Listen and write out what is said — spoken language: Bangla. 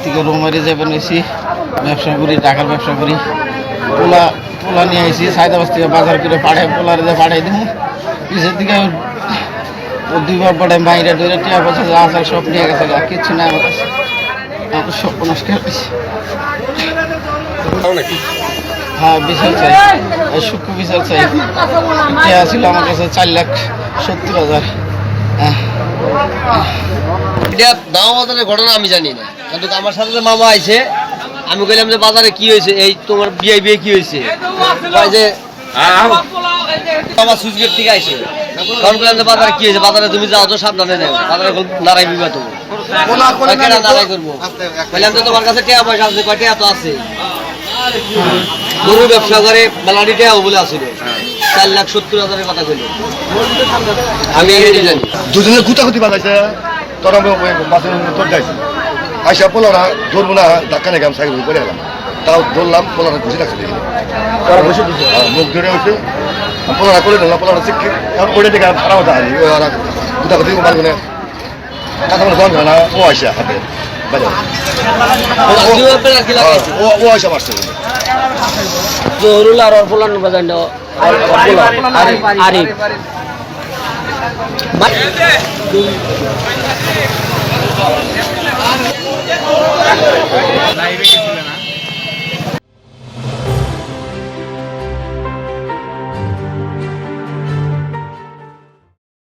থেকে রোমারি যাবেন হয়েছি, ব্যবসা করি, টাকার ব্যবসা করি। পোলা পোলা নিয়ে আসি সাইদাবাস থেকে বাজার করে পাঠাই, পোলার দিয়ে পাঠাই দিব। পিছের দিকে দুইবার পাঠাই বাইরে ধরে টিয়া বছর আচার সব নিয়ে গেছে, আর কিচ্ছু নেই আমার কাছে। আমার সব নমস্কার। হ্যাঁ বিচার চাই, সূক্ষ্ম বিচার চাই। টিয়া ছিল আমার কাছে 4,70,000। এটা দাম বাজারের ঘটনা আমি জানি না, কিন্তু আমার সাথে যে মামা আইছে, আমি কইলাম যে বাজারে কি হয়েছে, এই তোমার বিয়ে বিয়ে কি হয়েছে, যে আমার সুইচগেট থেকে আইছে। তখন বললাম যে বাজারে কি হয়েছে, বাজারে তুমি যাও তো সাবধানে যাও, বাজারে নারাই বিবাদ হবো, নারাই করবো। বললাম যে তোমার কাছে টেয়া পয়সা আছে, কয় টেয়া তো আছে। গরু ব্যবসা করে মেলাটি টেয়া বলে আসছিল, 4,70,000 কথা কইল। আমি জানি দুজনের গুতাগুতি বাজাইছে, তোরা বাসের তোর যাইছি আইসা পোলারা ধরবো না, ধাক্কা নেই, আমি সাইকেল করে এলাম, তাও ধরলাম, পোলারা ঘুষে রাখছে দেখি মুখ ধরে হচ্ছে, পোলারা করে দিলাম, পোলারা শিক্ষিত ওইটা থেকে খারাপ হতে হারি, ওরা গুতাগুতি মারবে না, কথা বলে বন্ধ না, ও আইসা হাতে বাজার ও আইসা মারছে জহুরুল আর পোলার বাজার আরিফ